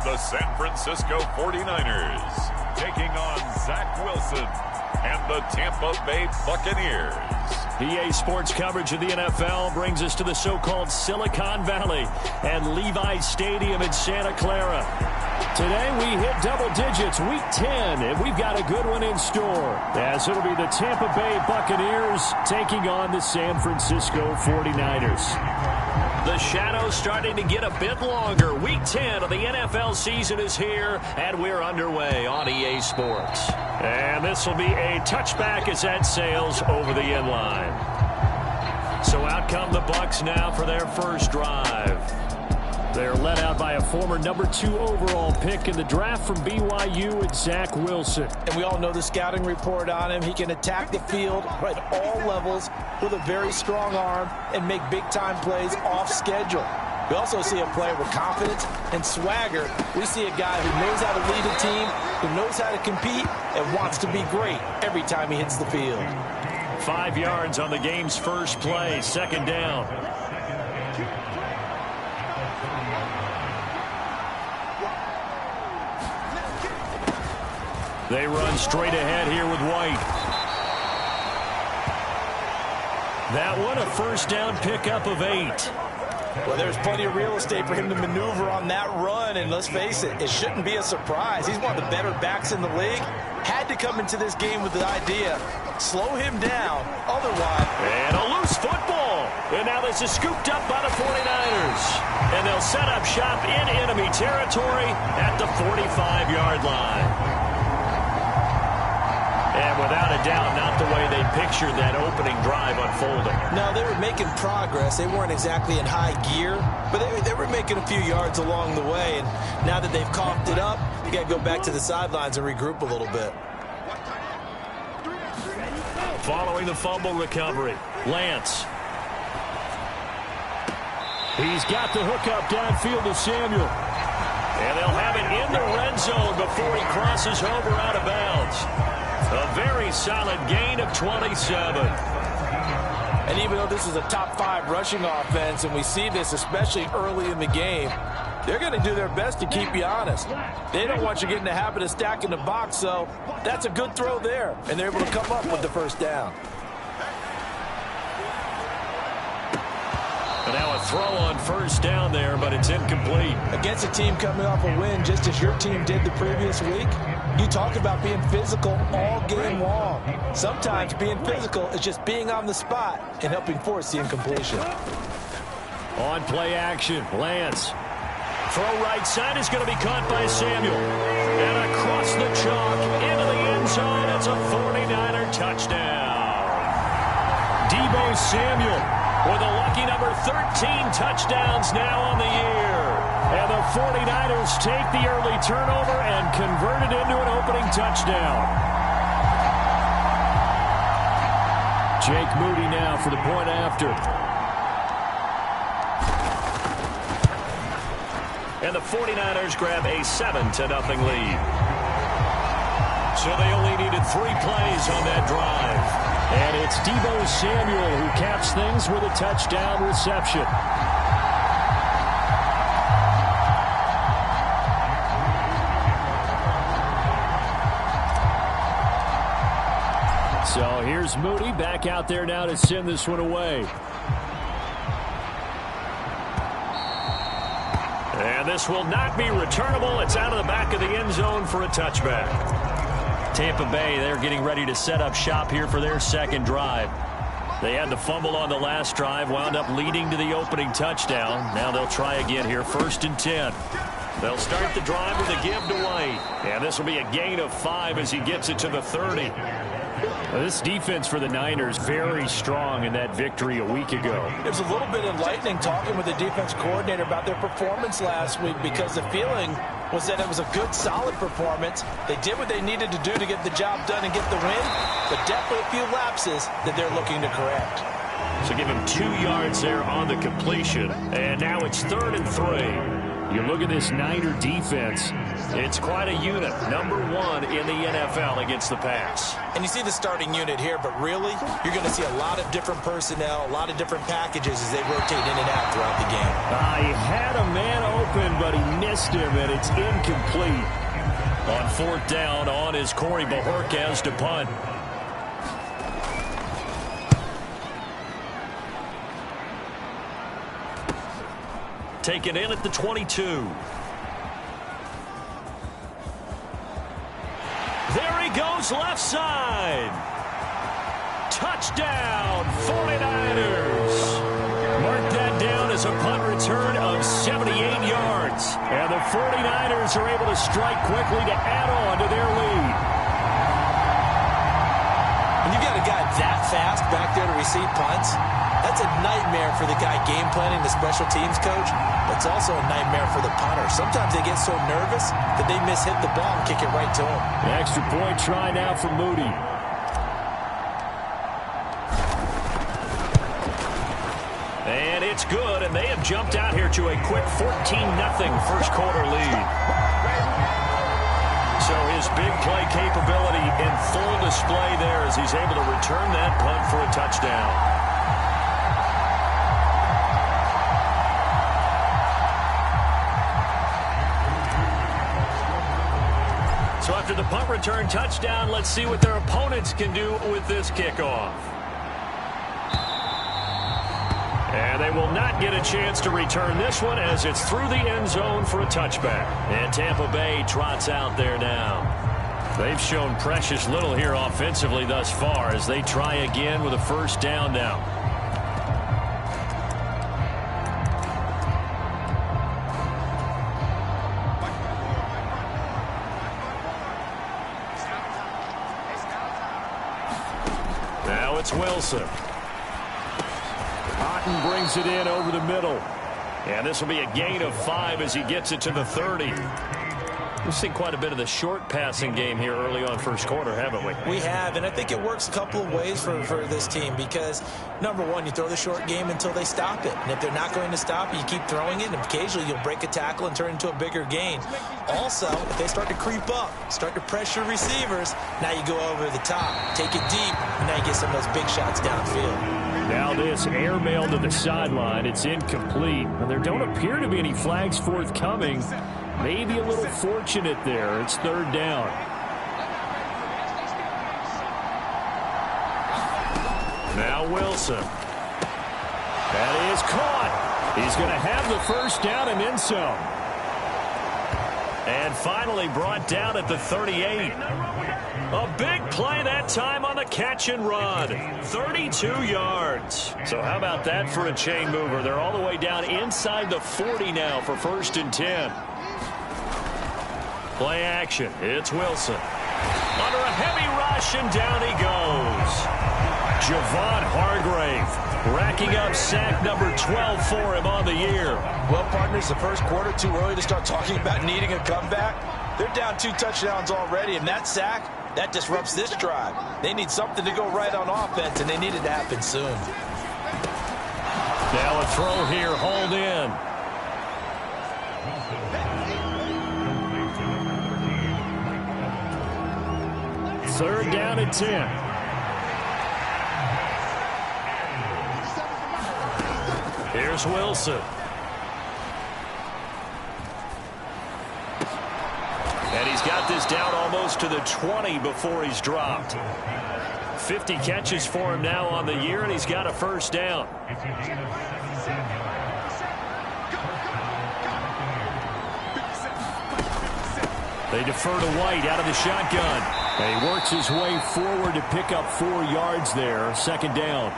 the San Francisco 49ers, taking on Zach Wilson and the Tampa Bay Buccaneers. EA Sports coverage of the NFL brings us to the so-called Silicon Valley and Levi Stadium in Santa Clara. Today we hit double digits, week 10, and we've got a good one in store, as it'll be the Tampa Bay Buccaneers taking on the San Francisco 49ers. The shadow's starting to get a bit longer. Week 10 of the NFL season is here, and we're underway on EA Sports. And this will be a touchback as that sails over the end line. So out come the Bucs now for their first drive. They're led out by a former number 2 overall pick in the draft from BYU at Zach Wilson. And we all know the scouting report on him. He can attack the field at all levels with a very strong arm and make big-time plays off schedule. We also see a player with confidence and swagger. We see a guy who knows how to lead a team, who knows how to compete, and wants to be great every time he hits the field. 5 yards on the game's first play, second down. They run straight ahead here with White. That one, a first down pickup of 8. Well, there's plenty of real estate for him to maneuver on that run, and let's face it, it shouldn't be a surprise. He's one of the better backs in the league. Had to come into this game with the idea, slow him down, otherwise. And a loose football. And now this is scooped up by the 49ers. And they'll set up shop in enemy territory at the 45-yard line. And without a doubt, not the way they pictured that opening drive unfolding. No, they were making progress. They weren't exactly in high gear, but they were making a few yards along the way. And now that they've coughed it up, you got to go back to the sidelines and regroup a little bit. Following the fumble recovery, Lance. He's got the hookup downfield to Samuel. And they'll have it in the red zone before he crosses over out of bounds. A very solid gain of 27. And even though this is a top 5 rushing offense, and we see this especially early in the game, they're going to do their best to keep you honest. They don't want you getting the habit of stacking the box, so that's a good throw there. And they're able to come up with the first down. And now a throw on first down there, but it's incomplete. Against a team coming off a win, just as your team did the previous week, you talk about being physical all game long. Sometimes being physical is just being on the spot and helping force the incompletion. On play action, Lance. Throw right side is going to be caught by Samuel. And across the chalk into the end zone. It's a 49er touchdown. Deebo Samuel with a lucky number 13 touchdowns now on the year. And the 49ers take the early turnover and convert it into an opening touchdown. Jake Moody now for the point after. And the 49ers grab a 7-0 lead. So they only needed 3 plays on that drive. And it's Deebo Samuel who caps things with a touchdown reception. So here's Moody back out there now to send this one away. And this will not be returnable. It's out of the back of the end zone for a touchback. Tampa Bay, they're getting ready to set up shop here for their second drive. They had the fumble on the last drive, wound up leading to the opening touchdown. Now they'll try again here, 1st and 10. They'll start the drive with a give to White. And this will be a gain of 5 as he gets it to the 30. Well, this defense for the Niners very strong in that victory a week ago. It was a little bit enlightening talking with the defense coordinator about their performance last week, because the feeling was that it was a good, solid performance. They did what they needed to do to get the job done and get the win, but definitely a few lapses that they're looking to correct. So give him 2 yards there on the completion, and now it's 3rd and 3. You look at this Niner defense, it's quite a unit. #1 in the NFL against the pass. And you see the starting unit here, but really, you're going to see a lot of different personnel, a lot of different packages as they rotate in and out throughout the game. He had a man open, but he missed him, and it's incomplete. On 4th down, on is Corey Bajorquez to punt. Taken in at the 22. There he goes, left side. Touchdown, 49ers. Mark that down as a punt return of 78 yards. And the 49ers are able to strike quickly to add on to their lead. When you got a guy that fast back there to receive punts, that's a nightmare for the guy game planning, the special teams coach. It's also a nightmare for the punter. Sometimes they get so nervous that they mishit the ball and kick it right to him. The extra point try now for Moody. And it's good, and they have jumped out here to a quick 14-0 first quarter lead. So his big play capability in full display there as he's able to return that punt for a touchdown. So after the punt return touchdown, let's see what their opponents can do with this kickoff. And they will not get a chance to return this one as it's through the end zone for a touchback. And Tampa Bay trots out there now. They've shown precious little here offensively thus far as they try again with a first down now. Now it's Wilson. Cotton brings it in over the middle. And this will be a gain of 5 as he gets it to the 30. We've seen quite a bit of the short passing game here early on first quarter, haven't we? We have, and I think it works a couple of ways for this team because, number one, you throw the short game until they stop it. And if they're not going to stop it, you keep throwing it, and occasionally you'll break a tackle and turn it into a bigger gain. Also, if they start to creep up, start to pressure receivers, now you go over the top, take it deep, and now you get some of those big shots downfield. Now this airmail to the sideline. It's incomplete. And there don't appear to be any flags forthcoming. Maybe a little fortunate there. It's 3rd down. Now Wilson. That is caught. He's going to have the first down and then some. And finally brought down at the 38. A big play that time on the catch and run. 32 yards. So how about that for a chain mover? They're all the way down inside the 40 now for 1st and 10. Play action. It's Wilson. Under a heavy rush, and down he goes. Javon Hargrave racking up sack number 12 for him on the year. Well, partners, the first quarter, too early to start talking about needing a comeback. They're down 2 touchdowns already, and that sack, that disrupts this drive. They need something to go right on offense, and they need it to happen soon. Now a throw here, hauled in. Third down and 10. Here's Wilson. And he's got this down almost to the 20 before he's dropped. 50 catches for him now on the year, and he's got a first down. They defer to White out of the shotgun. And he works his way forward to pick up 4 yards there. 2nd down.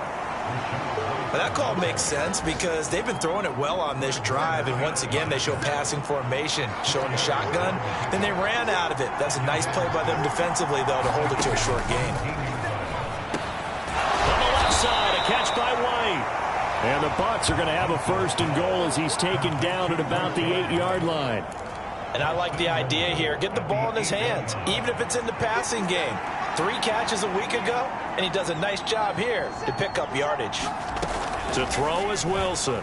Well, that call makes sense because they've been throwing it well on this drive, and once again they show passing formation, showing the shotgun. Then they ran out of it. That's a nice play by them defensively, though, to hold it to a short gain. On the left side, a catch by White. And the Bucs are going to have a 1st and goal as he's taken down at about the 8-yard line. And I like the idea here. Get the ball in his hands, even if it's in the passing game. 3 catches a week ago, and he does a nice job here to pick up yardage. To throw is Wilson.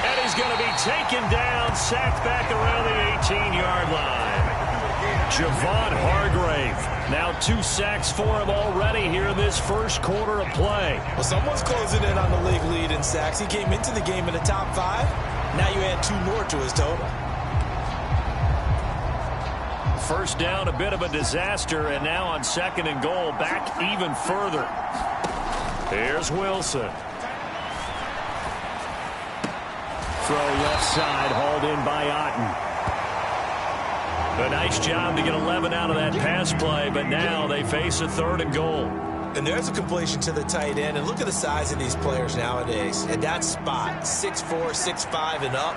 And he's He's going to be taken down, sacked back around the 18-yard line. Javon Hargrave, now 2 sacks for him already here in this first quarter of play. Well, someone's closing in on the league lead in sacks. He came into the game in the top 5. Now you add 2 more to his total. First down, a bit of a disaster, and now on 2nd and goal, back even further. Here's Wilson. Throw left side, hauled in by Otten. A nice job to get 11 out of that pass play, but now they face a 3rd and goal. And there's a completion to the tight end. And look at the size of these players nowadays. At that spot, 6'4", 6'5", and up.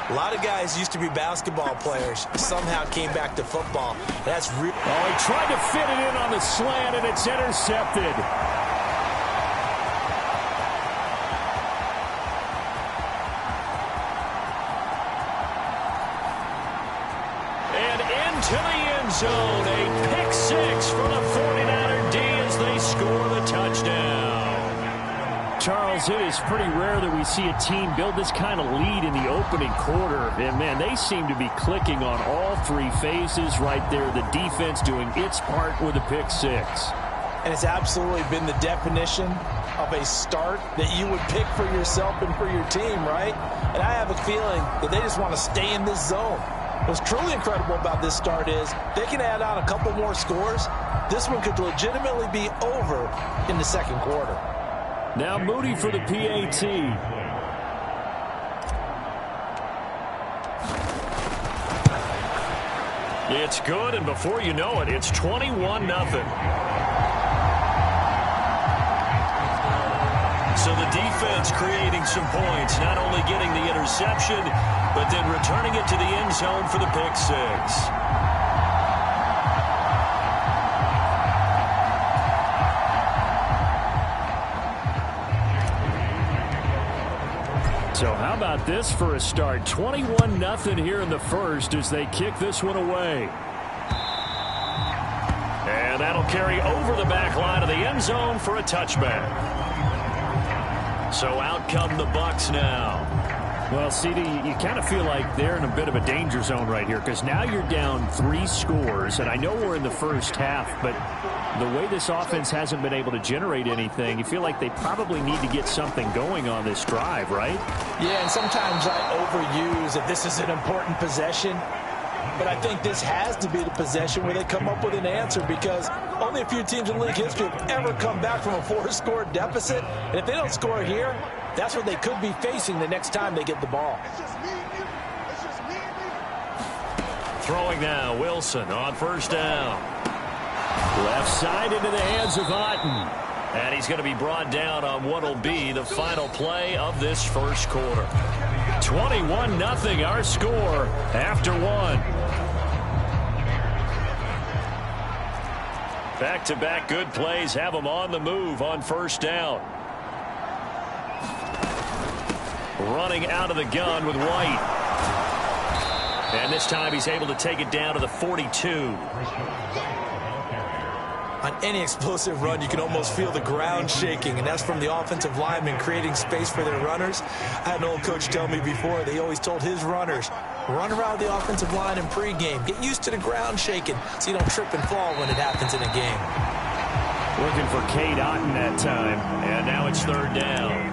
A lot of guys used to be basketball players. Somehow came back to football. That's real. Oh, he tried to fit it in on the slant, and it's intercepted. And into the end zone, a pick 6 for the 49er D as they score the touchdown. Charles, it is pretty rare that we see a team build this kind of lead in the opening quarter. And, man, they seem to be clicking on all 3 phases right there. The defense doing its part with a pick 6. And it's absolutely been the definition of a start that you would pick for yourself and for your team, right? And I have a feeling that they just want to stay in this zone. What's truly incredible about this start is they can add on a couple more scores. This one could legitimately be over in the 2nd quarter. Now Moody for the PAT. It's good, and before you know it, it's 21-0. So the defense creating some points, not only getting the interception, but then returning it to the end zone for the pick 6. So how about this for a start? 21-0 here in the first as they kick this one away. And that'll carry over the back line of the end zone for a touchback. So out come the Bucs now. Well, CD, you kind of feel like they're in a bit of a danger zone right here because now you're down 3 scores, and I know we're in the first half, but the way this offense hasn't been able to generate anything, you feel like they probably need to get something going on this drive, right? Yeah, and sometimes I overuse if this is an important possession, but I think this has to be the possession where they come up with an answer because only a few teams in league history have ever come back from a 4-score deficit, and if they don't score here, that's what they could be facing the next time they get the ball. Throwing now, Wilson on first down. Left side into the hands of Otten. And he's going to be brought down on what will be the final play of this first quarter. 21-0 our score after 1. Back-to-back good plays have them on the move on first down. Running out of the gun with White. And this time he's able to take it down to the 42. On any explosive run, you can almost feel the ground shaking, and that's from the offensive linemen creating space for their runners. I had an old coach tell me before, they always told his runners, run around the offensive line in pregame. Get used to the ground shaking so you don't trip and fall when it happens in a game. Looking for Cade Otten that time, and now it's 3rd down.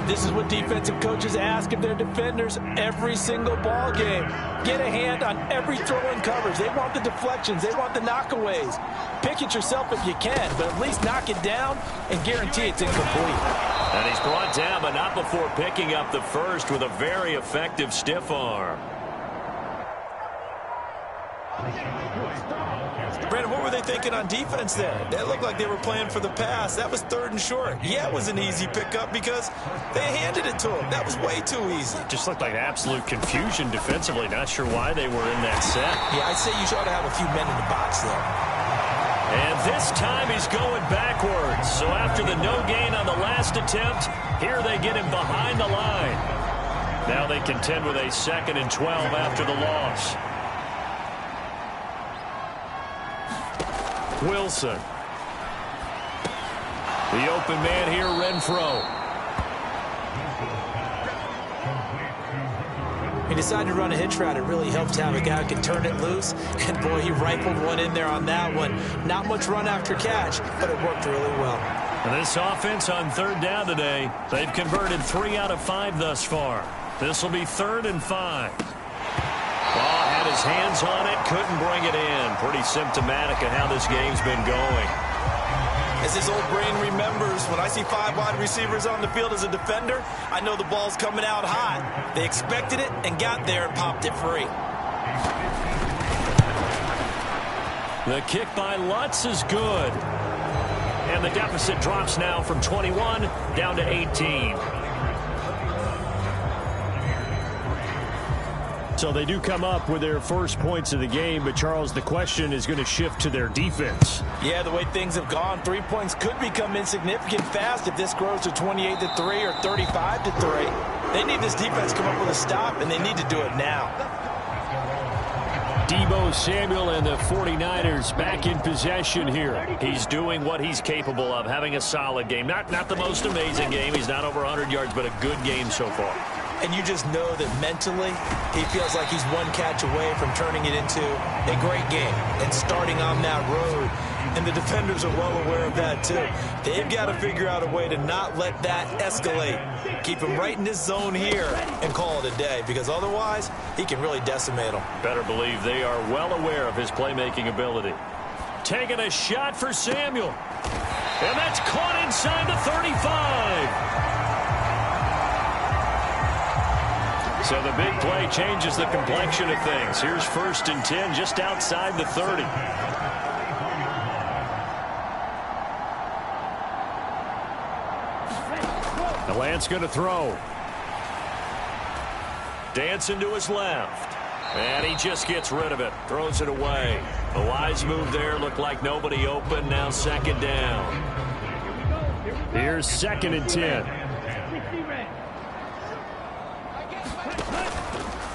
This is what defensive coaches ask of their defenders every single ball game. Get a hand on every throw in coverage. They want the deflections. They want the knockaways. Pick it yourself if you can, but at least knock it down and guarantee it's incomplete. And he's brought down, but not before picking up the first with a very effective stiff arm. Brandon, what were they thinking on defense there? That looked like they were playing for the pass. That was 3rd and short. Yeah, it was an easy pickup because they handed it to him. That was way too easy. Just looked like absolute confusion defensively. Not sure why they were in that set. Yeah, I'd say you ought to have a few men in the box there. And this time he's going backwards. So after the no gain on the last attempt, here they get him behind the line. Now they contend with a 2nd and 12 after the loss. Wilson. The open man here, Renfro. He decided to run a hitch route. It really helped to have a guy who can turn it loose. And, boy, he rifled one in there on that one. Not much run after catch, but it worked really well. And this offense on third down today, they've converted 3 out of 5 thus far. This will be 3rd and 5. Ball had his hands on it, couldn't bring it in. Pretty symptomatic of how this game's been going. As his old brain remembers, when I see 5 wide receivers on the field as a defender, I know the ball's coming out hot. They expected it and got there and popped it free. The kick by Lutz is good. And the deficit drops now from 21 down to 18. So they do come up with their first points of the game, but Charles, the question is going to shift to their defense. Yeah, the way things have gone, 3 points could become insignificant fast if this grows to 28-3 or 35-3. They need this defense to come up with a stop, and they need to do it now. Deebo Samuel and the 49ers back in possession here. He's doing what he's capable of, having a solid game. Not the most amazing game. He's not over 100 yards, but a good game so far. And you just know that mentally he feels like he's one catch away from turning it into a great game and starting on that road. And the defenders are well aware of that, too. They've got to figure out a way to not let that escalate. Keep him right in this zone here and call it a day, because otherwise he can really decimate them. Better believe they are well aware of his playmaking ability. Taking a shot for Samuel. And that's caught inside the 35. So the big play changes the complexion of things. Here's 1st and 10 just outside the 30. The Lance going to throw. Dancing to his left. And he just gets rid of it. Throws it away. A wise move there. Looked like nobody open. Now 2nd down. Here's 2nd and 10.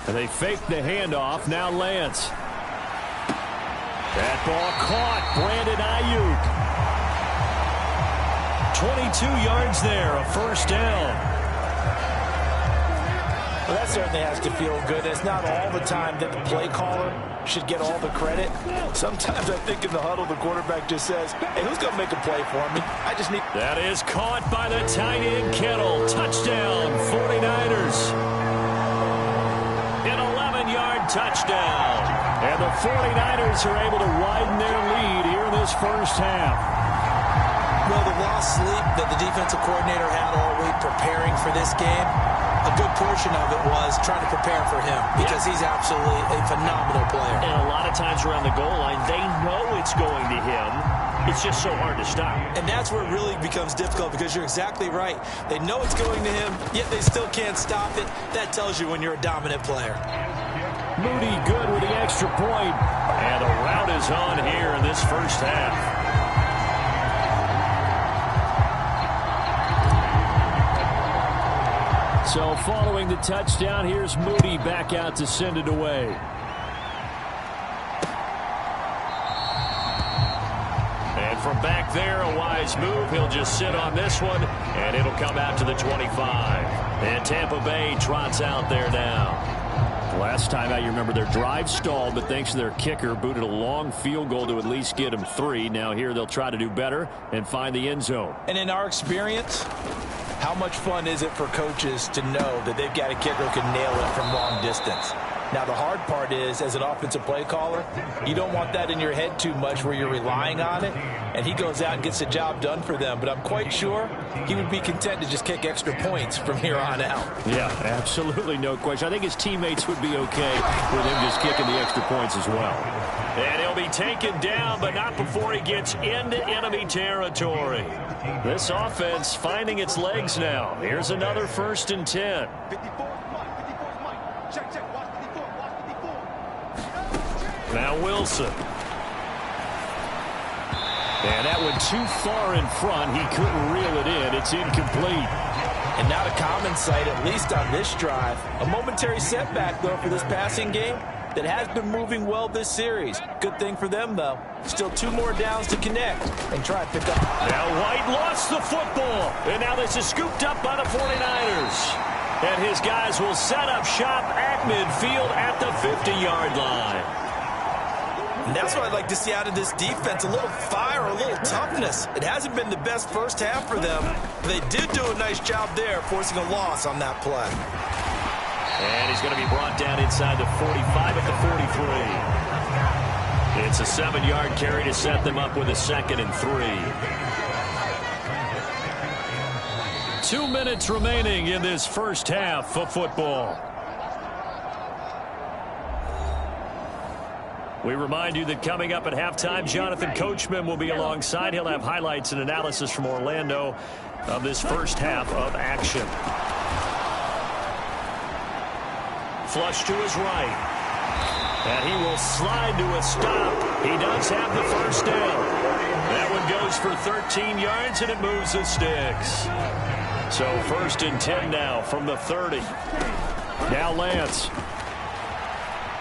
And they fake the handoff. Now Lance. That ball caught. Brandon Ayuk. 22 yards there. A 1st down. Well, that certainly has to feel good. It's not all the time that the play caller should get all the credit. Sometimes I think in the huddle, the quarterback just says, hey, who's going to make a play for me? I just need... That is caught by the tight end, Kittle. Touchdown, 49ers. An 11-yard touchdown. And the 49ers are able to widen their lead here in this first half. Well, the lost sleep that the defensive coordinator had all week preparing for this game, a good portion of it was trying to prepare for him because he's absolutely a phenomenal player. And a lot of times around the goal line, they know it's going to him. It's just so hard to stop. And that's where it really becomes difficult because you're exactly right. They know it's going to him, yet they still can't stop it. That tells you when you're a dominant player. Moody good with the extra point. And the route is on here in this first half. So following the touchdown, here's Moody back out to send it away. And from back there, a wise move. He'll just sit on this one, and it'll come out to the 25. And Tampa Bay trots out there now. Last time out, you remember their drive stalled, but thanks to their kicker, booted a long field goal to at least get them 3. Now here they'll try to do better and find the end zone. And in our experience, how much fun is it for coaches to know that they've got a kicker who can nail it from long distance? Now, the hard part is, as an offensive play caller, you don't want that in your head too much where you're relying on it, and he goes out and gets the job done for them. But I'm quite sure he would be content to just kick extra points from here on out. Yeah, absolutely no question. I think his teammates would be okay with him just kicking the extra points as well. And he'll be taken down, but not before he gets into enemy territory. This offense finding its legs now. Here's another 1st and 10. Now Wilson. And that one too far in front. He couldn't reel it in. It's incomplete. And not a common sight, at least on this drive. A momentary setback, though, for this passing game that has been moving well this series. Good thing for them, though. Still 2 more downs to connect and try to pick up. Now White lost the football. And now this is scooped up by the 49ers. And his guys will set up shop at midfield at the 50-yard line. And that's what I'd like to see out of this defense, a little fire, a little toughness. It hasn't been the best first half for them. They did do a nice job there, forcing a loss on that play. And he's going to be brought down inside the 45 at the 43. It's a 7-yard carry to set them up with a 2nd and 3. 2 minutes remaining in this first half of football. We remind you that coming up at halftime, Jonathan Coachman will be alongside. He'll have highlights and analysis from Orlando of this first half of action. Flush to his right. And he will slide to a stop. He does have the first down. That one goes for 13 yards, and it moves the sticks. So 1st and 10 now from the 30. Now Lance.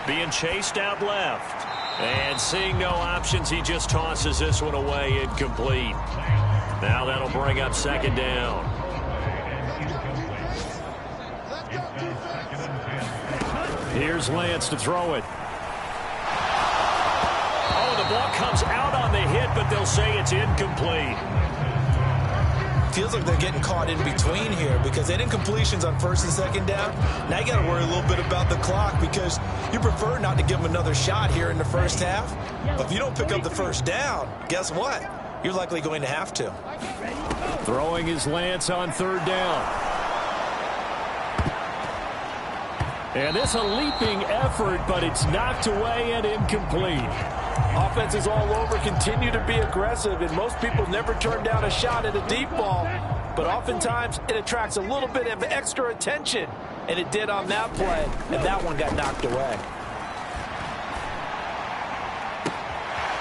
Being chased out left. And seeing no options, he just tosses this one away, incomplete. Now that'll bring up 2nd down. Here's Lance to throw it. Oh, the ball comes out on the hit, but they'll say it's incomplete. Feels like they're getting caught in between here because they didn't completions on 1st and 2nd down. Now you got to worry a little bit about the clock because you prefer not to give them another shot here in the first half. But if you don't pick up the first down, guess what? You're likely going to have to. Throwing his Lance on 3rd down. And this a leaping effort, but it's knocked away and incomplete. Offense is all over, continue to be aggressive, and most people never turn down a shot at a deep ball. But oftentimes, it attracts a little bit of extra attention, and it did on that play, and that one got knocked away.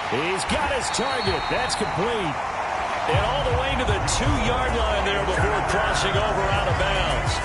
He's got his target. That's complete. And all the way to the 2-yard line there before crossing over out of bounds.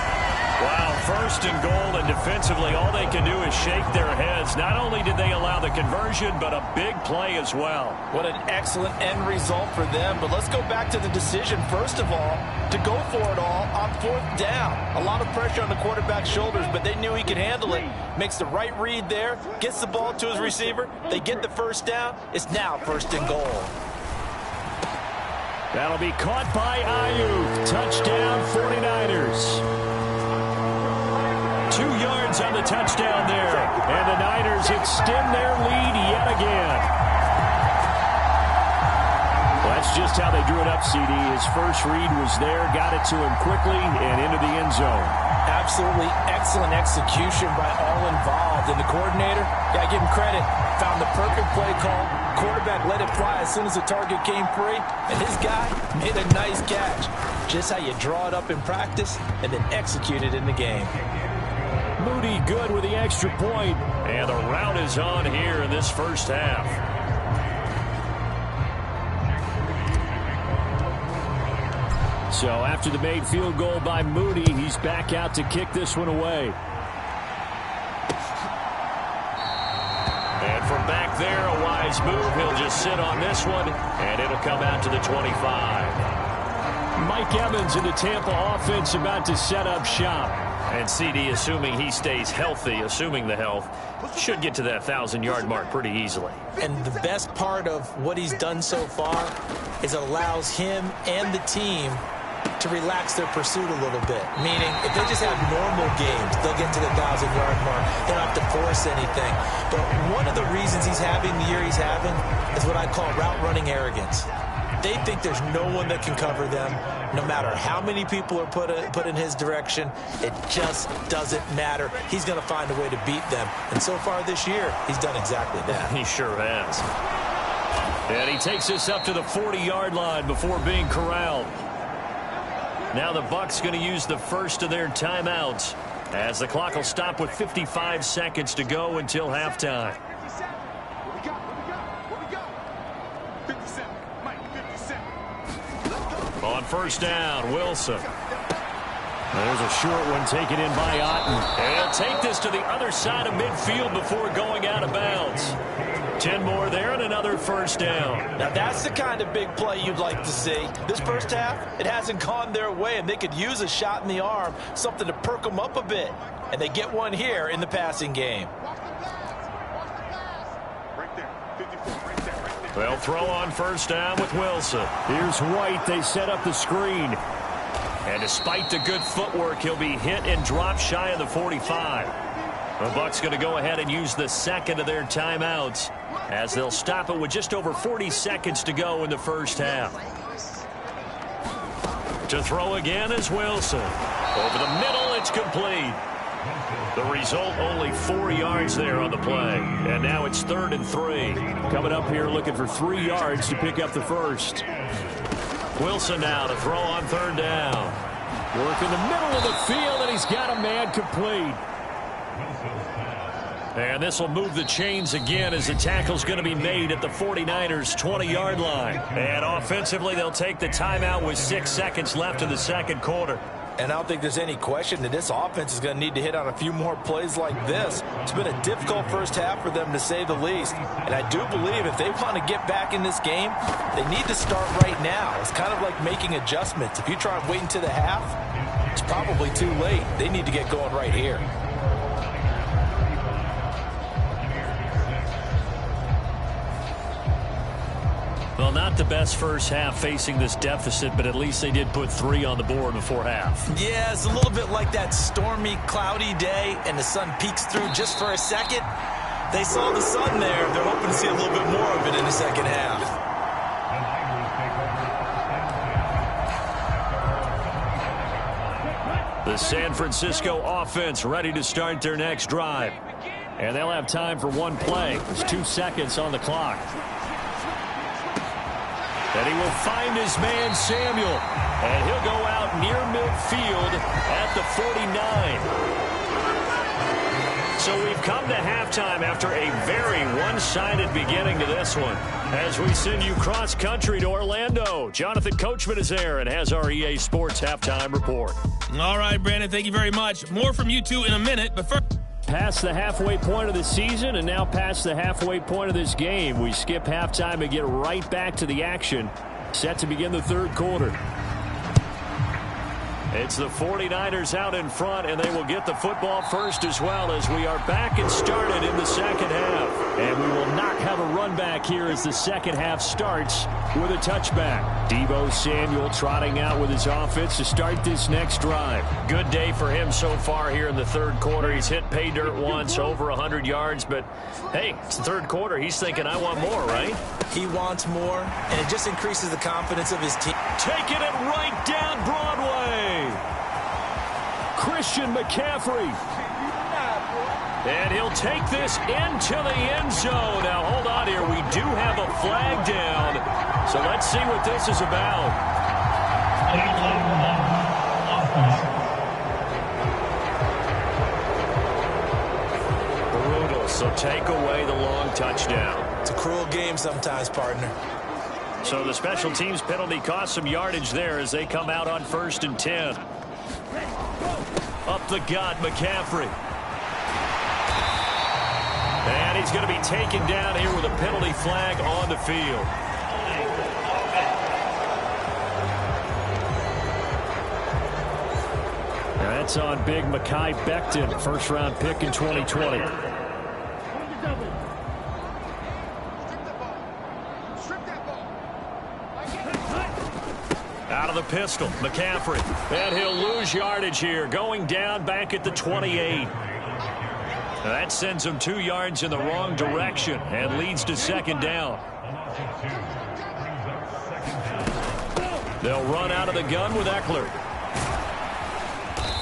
Wow, 1st and goal, and defensively, all they can do is shake their heads. Not only did they allow the conversion, but a big play as well. What an excellent end result for them. But let's go back to the decision, first of all, to go for it all on 4th down. A lot of pressure on the quarterback's shoulders, but they knew he could handle it. Makes the right read there, gets the ball to his receiver. They get the first down. It's now 1st and goal. That'll be caught by Ayuk. Touchdown, 49ers. 2 yards on the touchdown there. And the Niners extend their lead yet again. Well, that's just how they drew it up, CD. His first read was there, got it to him quickly, and into the end zone. Absolutely excellent execution by all involved. And the coordinator, got to give him credit, found the perfect play call. Quarterback let it fly as soon as the target came free. And his guy made a nice catch. Just how you draw it up in practice and then execute it in the game. Moody good with the extra point. And the rout is on here in this first half. So after the made field goal by Moody, he's back out to kick this one away. And from back there, a wise move. He'll just sit on this one, and it'll come out to the 25. Mike Evans in the Tampa offense about to set up shop. And CD, assuming he stays healthy, assuming the health, should get to that 1,000-yard mark pretty easily. And the best part of what he's done so far is allows him and the team to relax their pursuit a little bit. Meaning, if they just have normal games, they'll get to the 1,000-yard mark. They don't have to force anything. But one of the reasons he's having the year he's having is what I call route-running arrogance. They think there's no one that can cover them. No matter how many people are put in his direction, it just doesn't matter. He's going to find a way to beat them. And so far this year, he's done exactly that. He sure has. And he takes this up to the 40-yard line before being corralled. Now the Bucs going to use the first of their timeouts as the clock will stop with 55 seconds to go until halftime. On first down, Wilson. There's a short one taken in by Otten. And he'll take this to the other side of midfield before going out of bounds. 10 more there and another first down. Now that's the kind of big play you'd like to see. This first half, it hasn't gone their way, and they could use a shot in the arm, something to perk them up a bit. And they get one here in the passing game. They'll throw on first down with Wilson. Here's White. They set up the screen. And despite the good footwork, he'll be hit and dropped shy of the 45. The Bucs going to go ahead and use the second of their timeouts as they'll stop it with just over 40 seconds to go in the first half. To throw again is Wilson. Over the middle, it's complete. The result, only 4 yards there on the play. And now it's 3rd and 3. Coming up here looking for 3 yards to pick up the first. Wilson now to throw on 3rd down. Work in the middle of the field, and he's got a man complete. And this will move the chains again as the tackle's going to be made at the 49ers' 20-yard line. And offensively, they'll take the timeout with 6 seconds left in the second quarter. And I don't think there's any question that this offense is going to need to hit on a few more plays like this. It's been a difficult first half for them, to say the least. And I do believe if they want to get back in this game, they need to start right now. It's kind of like making adjustments. If you try and wait until the half, it's probably too late. They need to get going right here. Well, not the best first half facing this deficit, but at least they did put 3 on the board before half. Yeah, it's a little bit like that stormy, cloudy day, and the sun peeks through just for a second. They saw the sun there. They're hoping to see a little bit more of it in the second half. The San Francisco offense ready to start their next drive. And they'll have time for one play. There's 2 seconds on the clock. And he will find his man, Samuel. And he'll go out near midfield at the 49. So we've come to halftime after a very one-sided beginning to this one. As we send you cross-country to Orlando, Jonathan Coachman is there and has our EA Sports halftime report. All right, Brandon, thank you very much. More from you two in a minute, but first... Past the halfway point of the season and now past the halfway point of this game. We skip halftime and get right back to the action. Set to begin the third quarter. It's the 49ers out in front, and they will get the football first as well as we are back and started in the second half. And we will not have a run back here as the second half starts with a touchback. Deebo Samuel trotting out with his offense to start this next drive. Good day for him so far here in the third quarter. He's hit pay dirt once, over 100 yards, but hey, it's the third quarter. He's thinking, I want more, right? He wants more, and it just increases the confidence of his team. Taking it right down Broadway. Christian McCaffrey. And he'll take this into the end zone. Now, hold on here. We do have a flag down. So let's see what this is about. Brutal. So take away the long touchdown. It's a cruel game sometimes, partner. So the special teams penalty cost some yardage there as they come out on 1st and 10. Up the gut, McCaffrey. And he's going to be taken down here with a penalty flag on the field. That's on big Mekhi Becton, first-round pick in 2020. Out of the pistol, McCaffrey. And he'll lose yardage here, going down back at the 28. That sends him 2 yards in the wrong direction and leads to second down. They'll run out of the gun with Eckler.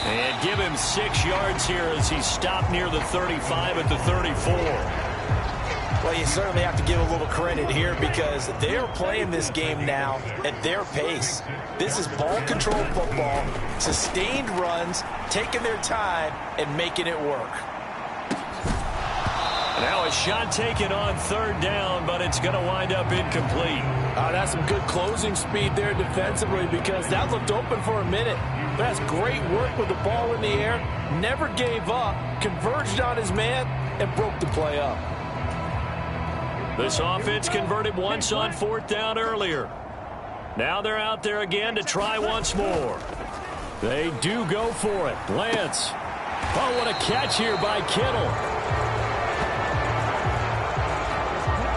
And give him 6 yards here as he's stopped near the 35 at the 34. Well, you certainly have to give a little credit here because they're playing this game now at their pace. This is ball control football, sustained runs, taking their time, and making it work. Now a shot taken on 3rd down, but it's going to wind up incomplete. That's some good closing speed there defensively because that looked open for a minute. That's great work with the ball in the air, never gave up, converged on his man, and broke the play up. This offense converted once on 4th down earlier. Now they're out there again to try once more. They do go for it. Lance. Oh, what a catch here by Kittle.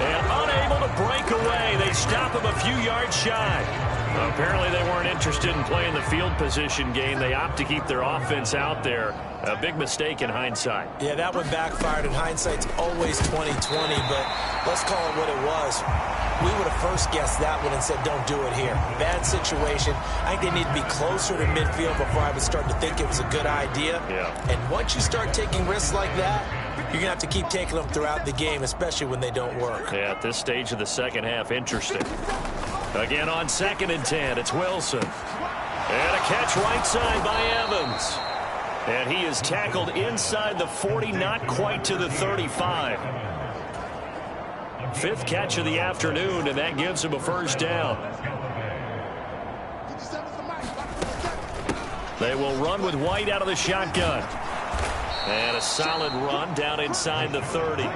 And unable to break away. They stop him a few yards shy. Apparently they weren't interested in playing the field position game. They opt to keep their offense out there. A big mistake in hindsight. Yeah, that one backfired, and hindsight's always 20/20, but let's call it what it was. We would have first guessed that one and said, don't do it here. Bad situation. I think they need to be closer to midfield before I would start to think it was a good idea. Yeah. And once you start taking risks like that, you're going to have to keep taking them throughout the game, especially when they don't work. Yeah, at this stage of the second half, interesting. Again on 2nd and 10, it's Wilson. And a catch right side by Evans. And he is tackled inside the 40, not quite to the 35. 5th catch of the afternoon, and that gives him a first down. They will run with White out of the shotgun. And a solid run down inside the 30.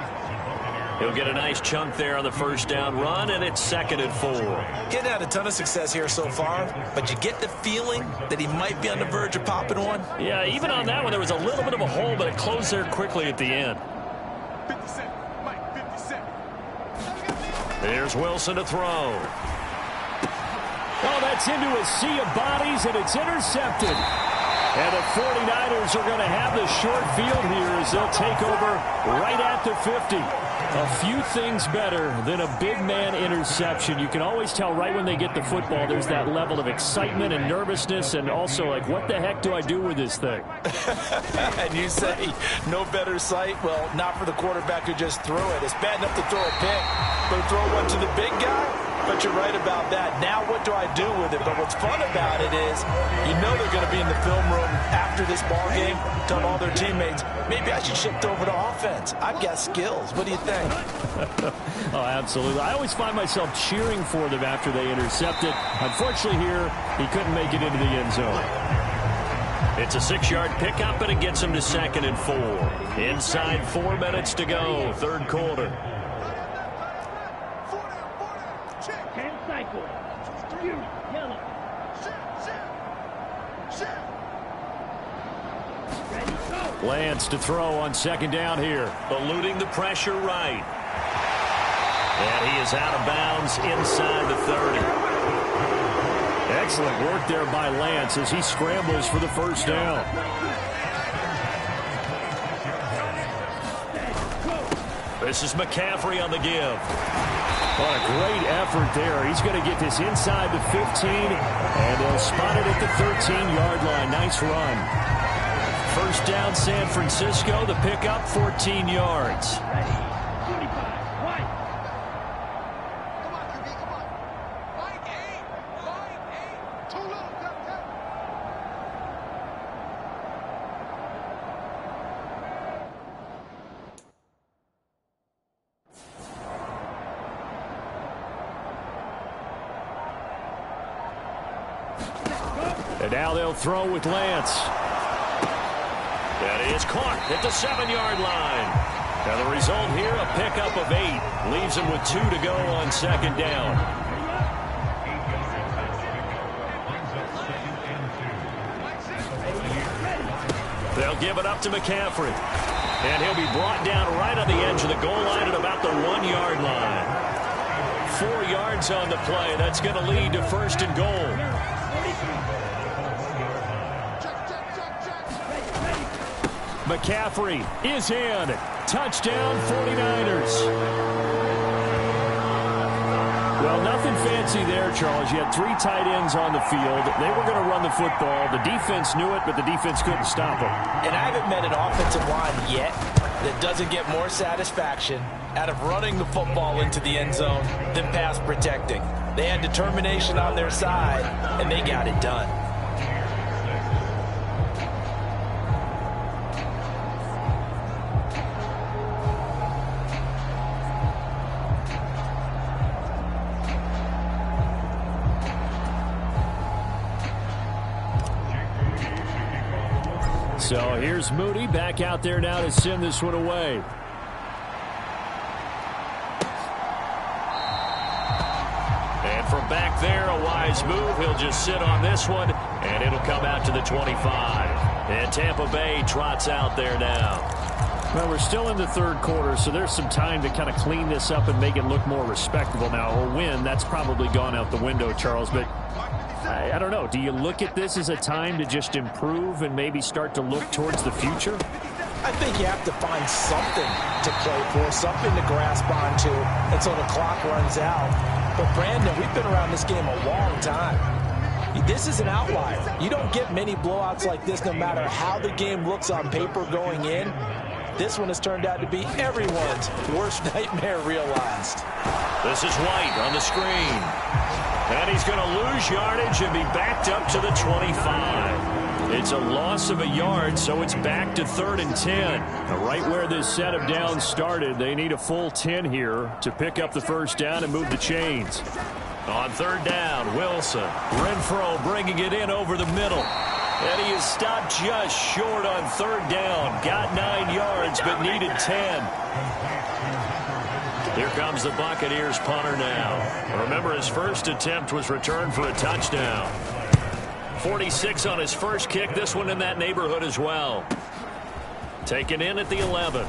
He'll get a nice chunk there on the first down run, and it's 2nd and 4. Getting had a ton of success here so far, but you get the feeling that he might be on the verge of popping one. Yeah, even on that one, there was a little bit of a hole, but it closed there quickly at the end. Here's Wilson to throw. Oh, that's into a sea of bodies, and it's intercepted. And the 49ers are going to have the short field here as they'll take over right at the 50. A few things better than a big man interception. You can always tell right when they get the football, there's that level of excitement and nervousness, and also like, what the heck do I do with this thing? And you say, no better sight? Well, not for the quarterback who just threw it. It's bad enough to throw a pick, but to throw one to the big guy? But you're right about that. Now what do I do with it? But what's fun about it is you know they're going to be in the film room after this ball game, tell all their teammates, maybe I should shift over to offense. I've got skills. What do you think? Oh, absolutely. I always find myself cheering for them after they intercept it. Unfortunately here, he couldn't make it into the end zone. It's a 6-yard pickup, and it gets him to 2nd and 4. Inside 4 minutes to go, 3rd quarter. Lance to throw on 2nd down here. Eluding the pressure right. And he is out of bounds inside the 30. Excellent work there by Lance as he scrambles for the first down. This is McCaffrey on the give. What a great effort there. He's going to get this inside the 15, and they'll spot it at the 13-yard line. Nice run. First down, San Francisco. The pickup, 14 yards. And now they'll throw with Lance. That is caught at the 7-yard line. Now the result here, a pickup of 8. Leaves him with 2 to go on 2nd down. They'll give it up to McCaffrey. And he'll be brought down right on the edge of the goal line at about the 1-yard line. 4 yards on the play. That's going to lead to 1st and goal. McCaffrey is in. Touchdown, 49ers. Well, nothing fancy there, Charles. You had 3 tight ends on the field. They were going to run the football. The defense knew it, but the defense couldn't stop them. And I haven't met an offensive line yet that doesn't get more satisfaction out of running the football into the end zone than pass protecting. They had determination on their side, and they got it done. So here's Moody back out there now to send this one away. from back there, a wise move. He'll just sit on this one, and it'll come out to the 25. And Tampa Bay trots out there now. Well, we're still in the third quarter, so there's some time to kind of clean this up and make it look more respectable now. A win, that's probably gone out the window, Charles, but I don't know. Do you look at this as a time to just improve and maybe start to look towards the future? I think you have to find something to play for, something to grasp onto until the clock runs out. But, Brandon, we've been around this game a long time. This is an outlier. You don't get many blowouts like this no matter how the game looks on paper going in. This one has turned out to be everyone's worst nightmare realized. This is White on the screen. And he's going to lose yardage and be backed up to the 25. It's a loss of a yard, so it's back to 3rd and 10. Now, right where this set of downs started, they need a full 10 here to pick up the first down and move the chains. On 3rd down, Wilson. Renfro bringing it in over the middle. And he is stopped just short on 3rd down. Got 9 yards, but needed 10. Here comes the Buccaneers punter now. Remember, his first attempt was returned for a touchdown. 46 on his first kick. This one in that neighborhood as well. Taken in at the 11.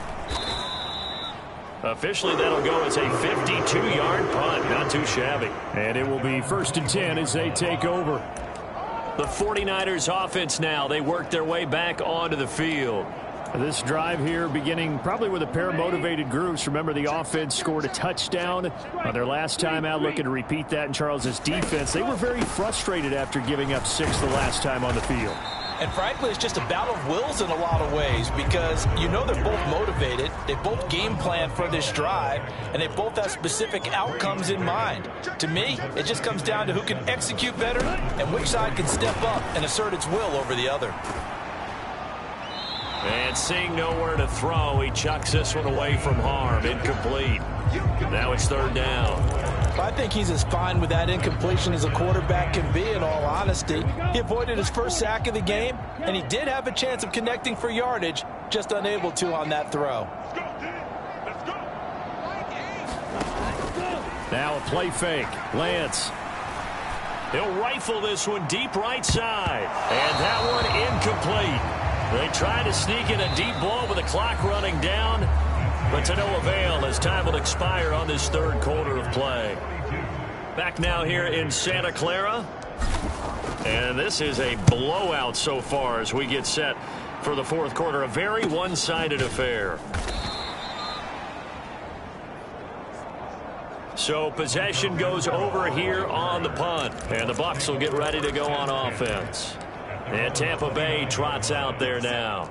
Officially, that'll go as a 52-yard punt. Not too shabby. And it will be 1st and 10 as they take over. The 49ers offense now. They work their way back onto the field. This drive here beginning probably with a pair of motivated groups. Remember, the offense scored a touchdown on their last time out. Looking to repeat that in Charles's defense. They were very frustrated after giving up 6 the last time on the field. And frankly, it's just a battle of wills in a lot of ways because you know they're both motivated. They both game plan for this drive, and they both have specific outcomes in mind. To me, it just comes down to who can execute better and which side can step up and assert its will over the other. And seeing nowhere to throw, he chucks this one away from harm. Incomplete. Now it's 3rd down. I think he's as fine with that incompletion as a quarterback can be, in all honesty. He avoided his first sack of the game, and he did have a chance of connecting for yardage, just unable to on that throw. Now a play fake. Lance. He'll rifle this one deep right side. And that one incomplete. They try to sneak in a deep ball with the clock running down, but to no avail as time will expire on this 3rd quarter of play. Back now here in Santa Clara. And this is a blowout so far as we get set for the 4th quarter. A very one-sided affair. So possession goes over here on the punt. And the Bucs will get ready to go on offense. And Tampa Bay trots out there now.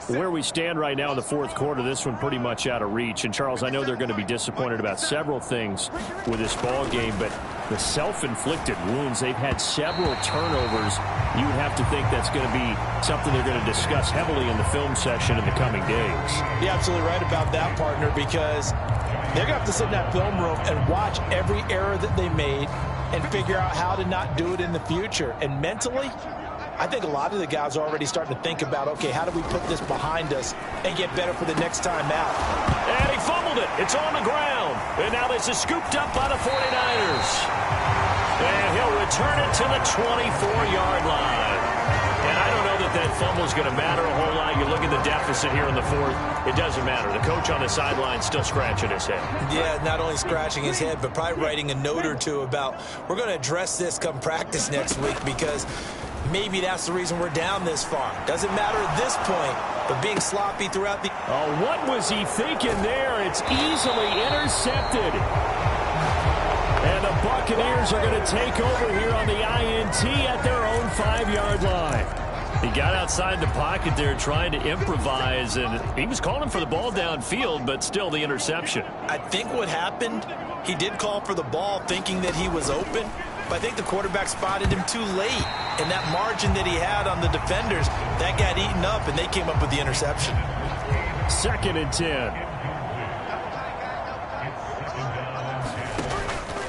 Where we stand right now in the 4th quarter, this one pretty much out of reach. And, Charles, I know they're going to be disappointed about several things with this ball game, but the self-inflicted wounds, they've had several turnovers. You would have to think that's going to be something they're going to discuss heavily in the film session in the coming days. You're absolutely right about that, partner, because they're going to have to sit in that film room and watch every error that they made and figure out how to not do it in the future. And mentally, I think a lot of the guys are already starting to think about, okay, how do we put this behind us and get better for the next time out? And he fumbled it. It's on the ground. And now this is scooped up by the 49ers. And he'll return it to the 24-yard line. And I don't know that that fumble is going to matter a whole lot. You look at the deficit here in the 4th. It doesn't matter. The coach on the sideline still scratching his head. Yeah, not only scratching his head, but probably writing a note or two about, we're going to address this come practice next week because maybe that's the reason we're down this far. Doesn't matter at this point, but being sloppy throughout the... Oh, what was he thinking there? It's easily intercepted. And the Buccaneers are going to take over here on the INT at their own 5-yard line. He got outside the pocket there trying to improvise, and he was calling for the ball downfield, but still the interception. I think what happened, he did call for the ball thinking that he was open, but I think the quarterback spotted him too late. And that margin that he had on the defenders, that got eaten up, and they came up with the interception. 2nd and 10.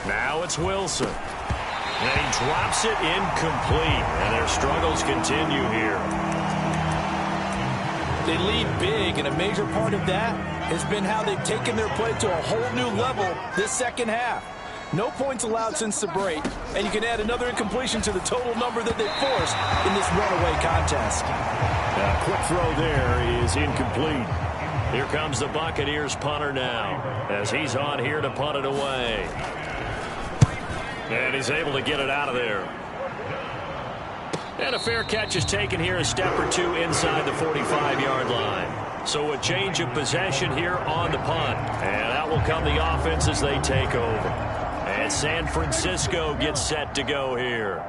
Now it's Wilson. And he drops it incomplete. And their struggles continue here. They lead big, and a major part of that has been how they've taken their play to a whole new level this second half. No points allowed since the break, and you can add another incompletion to the total number that they forced in this runaway contest. A quick throw there is incomplete. Here comes the Buccaneers punter now, as he's on here to punt it away. And he's able to get it out of there. And a fair catch is taken here, a step or two inside the 45-yard line. So a change of possession here on the punt. And out will come the offense as they take over. And San Francisco gets set to go here.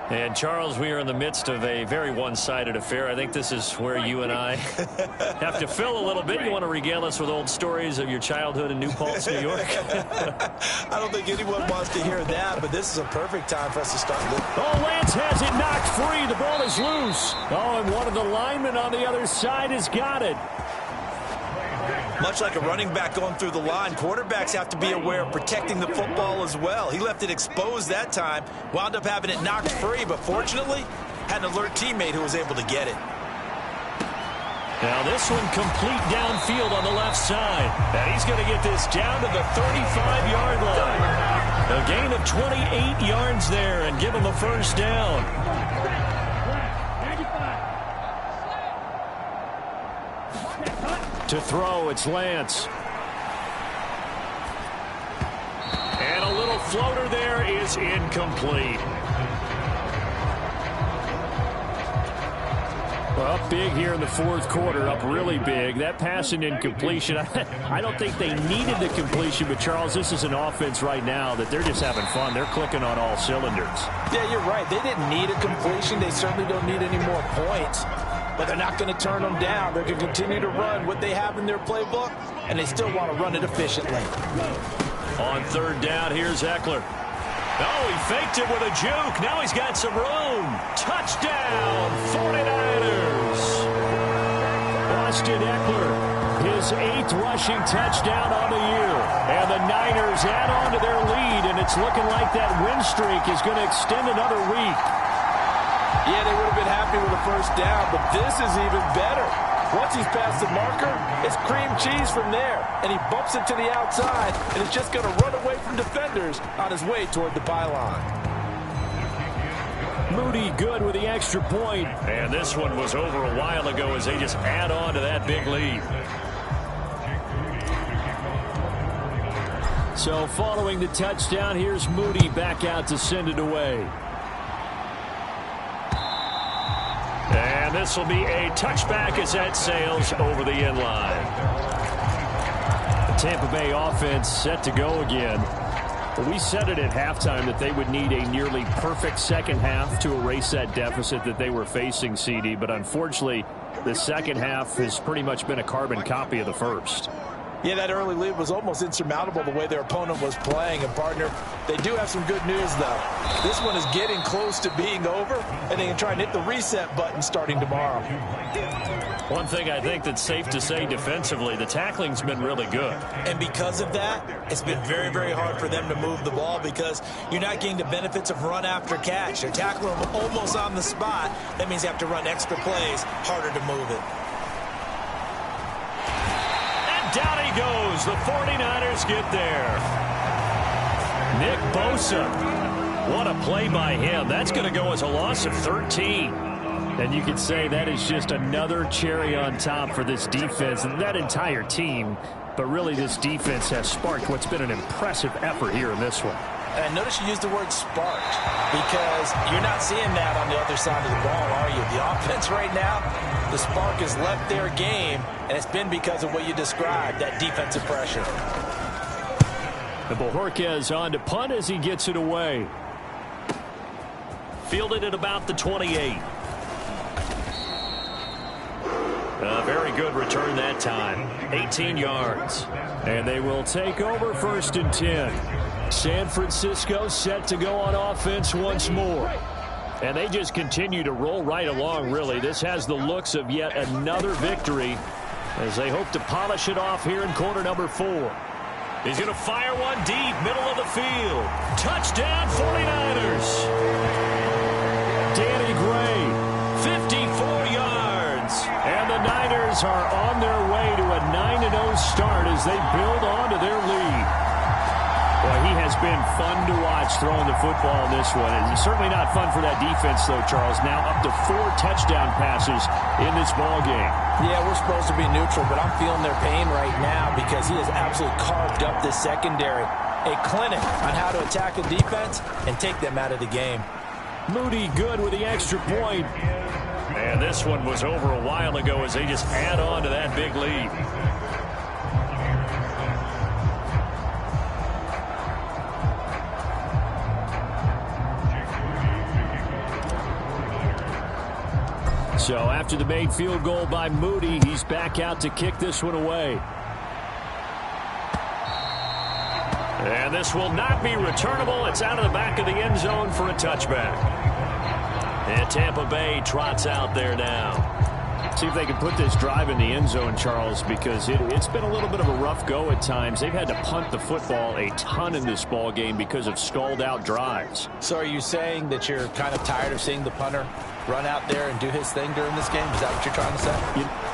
And, Charles, we are in the midst of a very one-sided affair. I think this is where you and I have to fill a little bit. You want to regale us with old stories of your childhood in New Paltz, New York? I don't think anyone wants to hear that, but this is a perfect time for us to start. Oh, Lance has it knocked free. The ball is loose. Oh, and one of the linemen on the other side has got it. Much like a running back going through the line, quarterbacks have to be aware of protecting the football as well. He left it exposed that time, wound up having it knocked free, but fortunately, had an alert teammate who was able to get it. Now this one complete downfield on the left side. And he's going to get this down to the 35-yard line. A gain of 28 yards there and give him a first down. To throw, it's Lance. And a little floater there is incomplete. Well, up big here in the fourth quarter, up really big. That pass and incompletion, I don't think they needed the completion, but Charles, this is an offense right now that they're just having fun. They're clicking on all cylinders. Yeah, you're right. They didn't need a completion. They certainly don't need any more points. But they're not going to turn them down. They're going to continue to run what they have in their playbook, and they still want to run it efficiently. On third down, here's Eckler. Oh, he faked it with a juke. Now he's got some room. Touchdown, 49ers. Austin Eckler, his 8th rushing touchdown on the year. And the Niners add on to their lead, and it's looking like that win streak is going to extend another week. Yeah, they would have been happy with a first down, but this is even better. Once he's past the marker, it's cream cheese from there. And he bumps it to the outside, and it's just going to run away from defenders on his way toward the pylon. Moody good with the extra point. And this one was over a while ago as they just add on to that big lead. So following the touchdown, here's Moody back out to send it away. And this will be a touchback as that sails over the end line. The Tampa Bay offense set to go again. Well, we said it at halftime that they would need a nearly perfect second half to erase that deficit that they were facing, CD. But unfortunately, the second half has pretty much been a carbon copy of the first. Yeah, that early lead was almost insurmountable the way their opponent was playing. And, partner, they do have some good news, though. This one is getting close to being over, and they can try and hit the reset button starting tomorrow. One thing I think that's safe to say defensively, the tackling's been really good. And because of that, it's been very, very hard for them to move the ball because you're not getting the benefits of run after catch. They're tackling them almost on the spot. That means you have to run extra plays, harder to move it. Down he goes. The 49ers get there. Nick Bosa. What a play by him. That's going to go as a loss of 13. And you could say that is just another cherry on top for this defense and that entire team. But really, this defense has sparked what's been an impressive effort here in this one. And notice you used the word sparked because you're not seeing that on the other side of the ball, are you? The offense right now, the spark has left their game, and it's been because of what you described, that defensive pressure. The Bojorquez on to punt as he gets it away. Fielded at about the 28. A very good return that time. 18 yards. And they will take over 1st and 10. San Francisco set to go on offense once more. And they just continue to roll right along, really. This has the looks of yet another victory as they hope to polish it off here in quarter number 4. He's going to fire one deep, middle of the field. Touchdown, 49ers. Danny Gray, 54 yards. And the Niners are on their way to a 9-0 start as they build on to their lead. Well, he has been fun to watch throwing the football in this one. And certainly not fun for that defense, though, Charles. Now up to 4 touchdown passes in this ball game. Yeah, we're supposed to be neutral, but I'm feeling their pain right now because he has absolutely carved up this secondary. A clinic on how to attack a defense and take them out of the game. Moody good with the extra point. And this one was over a while ago as they just add on to that big lead. So after the made field goal by Moody, he's back out to kick this one away. And this will not be returnable. It's out of the back of the end zone for a touchback. And Tampa Bay trots out there now. See if they can put this drive in the end zone, Charles, because it's been a little bit of a rough go at times. They've had to punt the football a ton in this ball game because of stalled out drives. So are you saying that you're kind of tired of seeing the punter run out there and do his thing during this game? Is that what you're trying to say?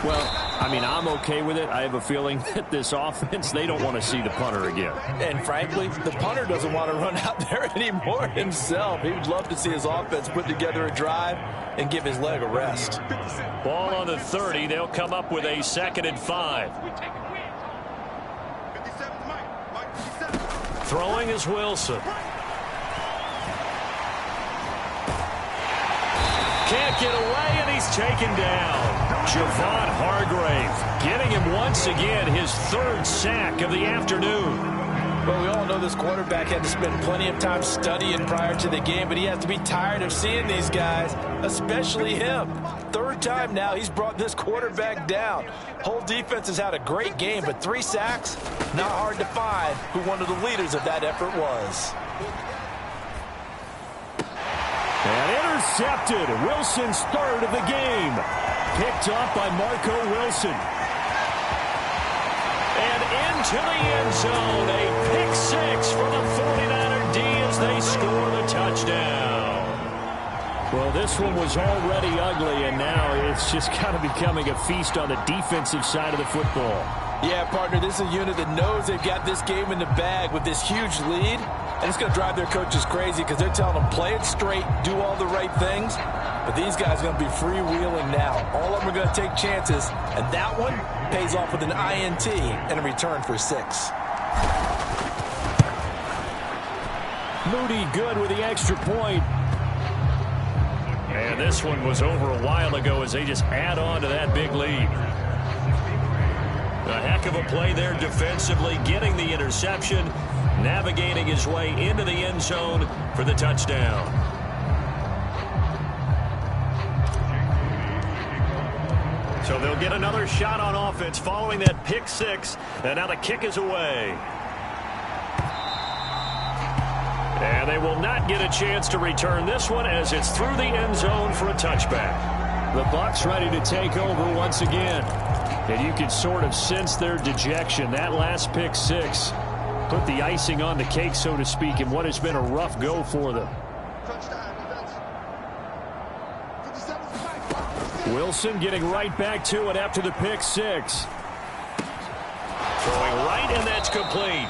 Well, I mean, I'm okay with it. I have a feeling that this offense, they don't want to see the punter again. And frankly, the punter doesn't want to run out there anymore himself. He would love to see his offense put together a drive and give his leg a rest. Ball on the 30. They'll come up with a 2nd and 5. Throwing is Wilson. Can't get away, and he's taken down. Javon Hargrave getting him once again his 3rd sack of the afternoon. Well, we all know this quarterback had to spend plenty of time studying prior to the game, but he has to be tired of seeing these guys, especially him. 3rd time now he's brought this quarterback down. Whole defense has had a great game, but 3 sacks, not hard to find who one of the leaders of that effort was. And intercepted. Wilson's 3rd of the game. Picked off by Marco Wilson. And into the end zone. A pick 6 for the 49er D as they score the touchdown. Well, this one was already ugly, and now it's just kind of becoming a feast on the defensive side of the football. Yeah, partner, this is a unit that knows they've got this game in the bag with this huge lead. And it's going to drive their coaches crazy because they're telling them play it straight, do all the right things. But these guys are going to be freewheeling now. All of them are going to take chances. And that one pays off with an INT and a return for 6. Moody good with the extra point. And this one was over a while ago as they just add on to that big lead. A heck of a play there defensively, getting the interception, navigating his way into the end zone for the touchdown. So they'll get another shot on offense following that pick 6, and now the kick is away. And they will not get a chance to return this one as it's through the end zone for a touchback. The Bucs ready to take over once again. And you can sort of sense their dejection. That last pick 6 put the icing on the cake, so to speak, in what has been a rough go for them. Wilson getting right back to it after the pick 6. Throwing right, and that's complete.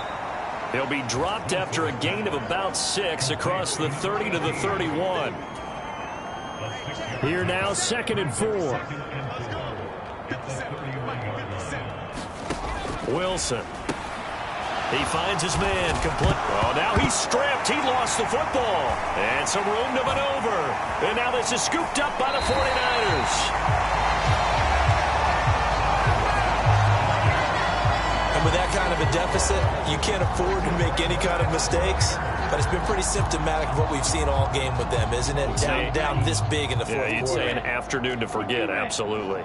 They'll be dropped after a gain of about 6 across the 30 to the 31. Here now, 2nd and 4. Wilson. He finds his man complete. Oh, now he's stripped. He lost the football. And some room to maneuver. And now this is scooped up by the 49ers. And with that kind of a deficit, you can't afford to make any kind of mistakes. But it's been pretty symptomatic of what we've seen all game with them, isn't it? Down this big in the fourth quarter. You'd say an afternoon to forget, absolutely.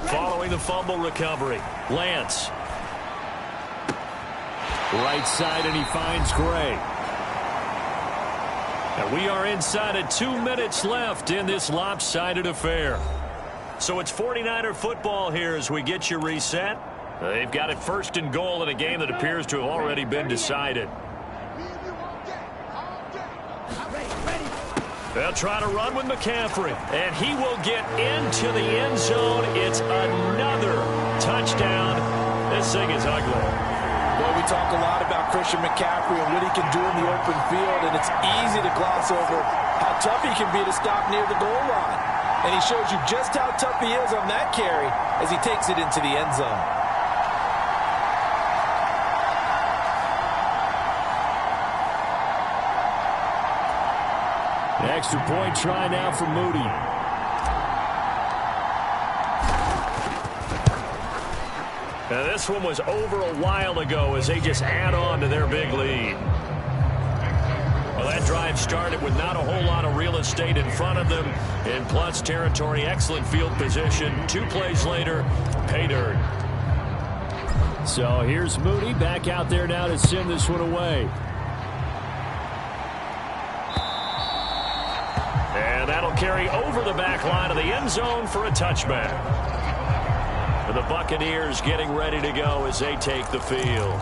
Following the fumble recovery, Lance. Right side, and he finds Gray. And we are inside of 2 minutes left in this lopsided affair. So it's 49er football here as we get you reset. They've got it 1st and goal in a game that appears to have already been decided. They'll try to run with McCaffrey, and he will get into the end zone. It's another touchdown. This thing is ugly. Well, we talk a lot about Christian McCaffrey and what he can do in the open field, and it's easy to gloss over how tough he can be to stop near the goal line. And he shows you just how tough he is on that carry as he takes it into the end zone. Extra point try now for Moody. Now this one was over a while ago as they just add on to their big lead. Well, that drive started with not a whole lot of real estate in front of them. In plus territory, excellent field position. 2 plays later, pay dirt. So here's Moody back out there now to send this one away. And that'll carry over the back line of the end zone for a touchback. And the Buccaneers getting ready to go as they take the field.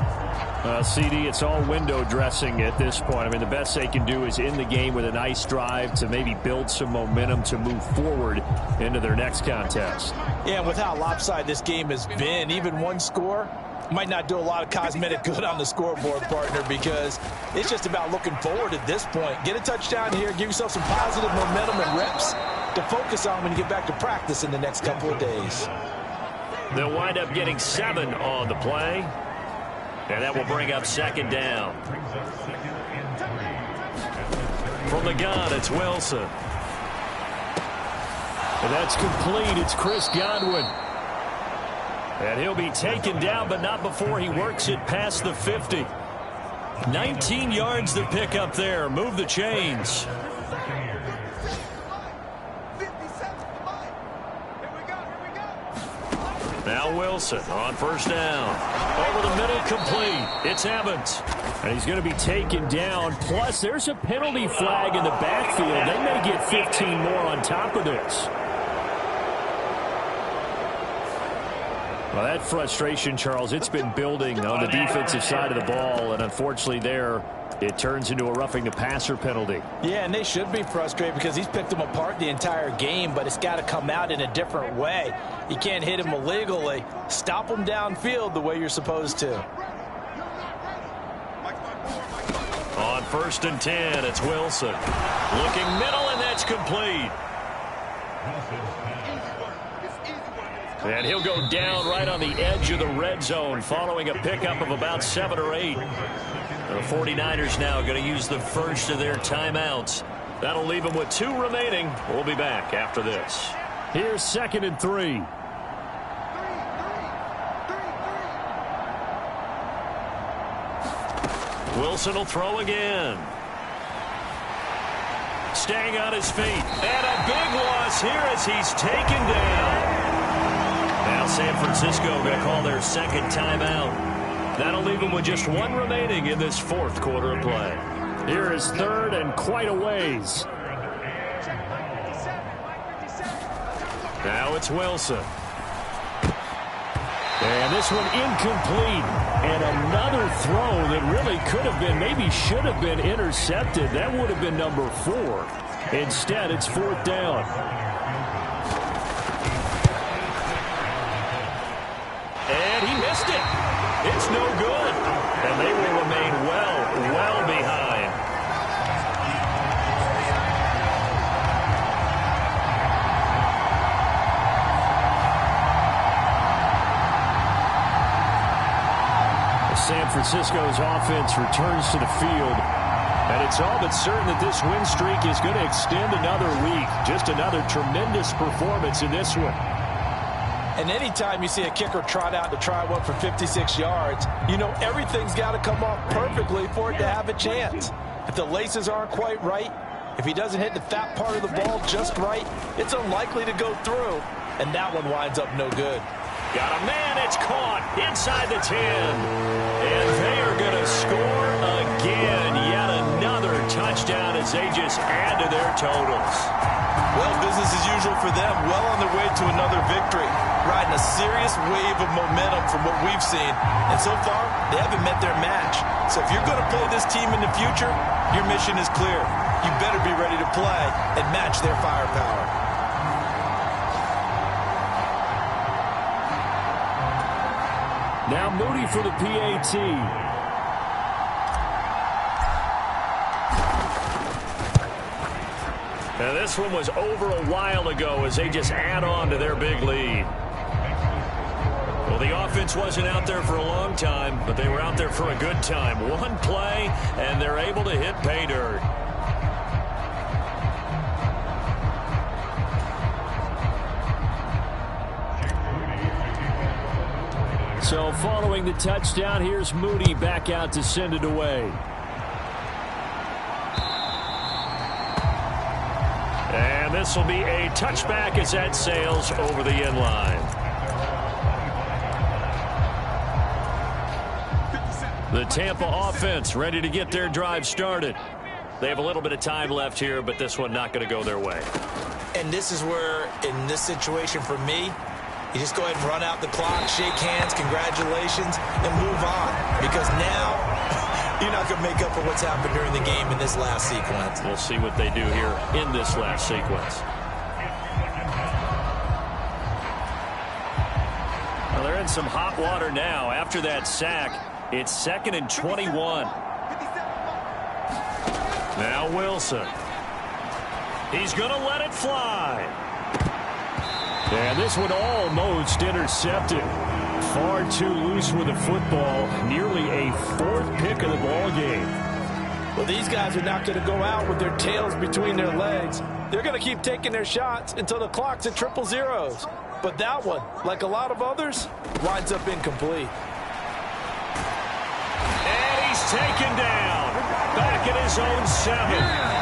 CD, it's all window dressing at this point. I mean, the best they can do is in the game with a nice drive to maybe build some momentum to move forward into their next contest. Yeah, and with how lopsided this game has been, even one score might not do a lot of cosmetic good on the scoreboard, partner, because it's just about looking forward at this point. Get a touchdown here, give yourself some positive momentum and reps to focus on when you get back to practice in the next couple of days. They'll wind up getting 7 on the play. And that will bring up second down. From the gun, it's Wilson. And that's complete. It's Chris Godwin. And he'll be taken down, but not before he works it past the 50. 19 yards to pick up there. Move the chains. Now Wilson on first down. Over the middle, complete. It's Evans. And he's going to be taken down. Plus, there's a penalty flag in the backfield. They may get 15 more on top of this. Well, that frustration, Charles, it's been building on the defensive side of the ball. And unfortunately there, it turns into a roughing the passer penalty. Yeah, and they should be frustrated because he's picked them apart the entire game, but it's got to come out in a different way. You can't hit him illegally. Stop him downfield the way you're supposed to. On 1st and 10, it's Wilson. Looking middle, and that's complete. And he'll go down right on the edge of the red zone following a pickup of about 7 or 8. The 49ers now going to use the first of their timeouts. That'll leave them with 2 remaining. We'll be back after this. Here's 2nd and 3. Wilson will throw again. Staying on his feet. And a big loss here as he's taken down. Now San Francisco going to call their 2nd timeout. That'll leave them with just 1 remaining in this 4th quarter of play. Here is 3rd and quite a ways. Now it's Wilson. And this one incomplete. And another throw that really could have been, maybe should have been intercepted. That would have been number 4. Instead, it's 4th down. And he missed it. It's no good. And they will remain well behind. San Francisco's offense returns to the field. And it's all but certain that this win streak is going to extend another week. Just another tremendous performance in this one. And anytime you see a kicker trot out to try one for 56 yards, you know everything's got to come off perfectly for it to have a chance. If the laces aren't quite right, if he doesn't hit the fat part of the ball just right, it's unlikely to go through. And that one winds up no good. Got a man, it's caught inside the 10. And they are going to score again. Yet another touchdown as they just add to their totals. Well, business as usual for them. Well on their way to another victory. Riding a serious wave of momentum from what we've seen. And so far, they haven't met their match. So if you're going to play this team in the future, your mission is clear. you better be ready to play and match their firepower. Now Moody for the PAT. Now this one was over a while ago as they just add on to their big lead. Well, the offense wasn't out there for a long time, but they were out there for a good time. One play, and they're able to hit pay dirt. So following the touchdown, here's Moody back out to send it away. And this will be a touchback as that sails over the end line. The Tampa offense ready to get their drive started. They have a little bit of time left here, but this one not going to go their way. And this is where, in this situation for me, you just go ahead and run out the clock, shake hands, congratulations, and move on. Because now, you're not going to make up for what's happened during the game in this last sequence. We'll see what they do here in this last sequence. Well, they're in some hot water now. After that sack, it's 2nd and 21. Now Wilson. He's going to let it fly. And this one almost intercepted. Far too loose with the football. Nearly a 4th pick of the ball game. Well, these guys are not going to go out with their tails between their legs. They're going to keep taking their shots until the clock's at 000. But that one, like a lot of others, winds up incomplete. And he's taken down. Back at his own 7.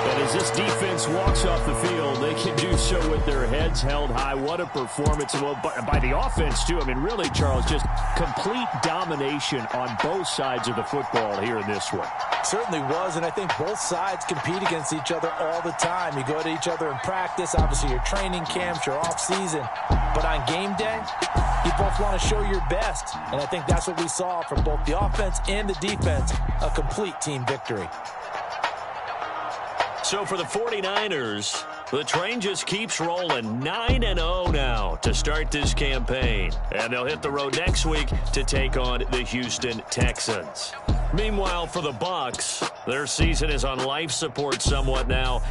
But as this defense walks off the field, they can do so with their heads held high. What a performance. And well, by the offense, too. I mean, really, Charles, just complete domination on both sides of the football here in this one. Certainly was, and I think both sides compete against each other all the time. You go to each other in practice, obviously your training camps, your off-season. But on game day, you both want to show your best. And I think that's what we saw from both the offense and the defense, a complete team victory. So for the 49ers, the train just keeps rolling. 9-0 now to start this campaign. And they'll hit the road next week to take on the Houston Texans. Meanwhile, for the Bucs, their season is on life support somewhat now.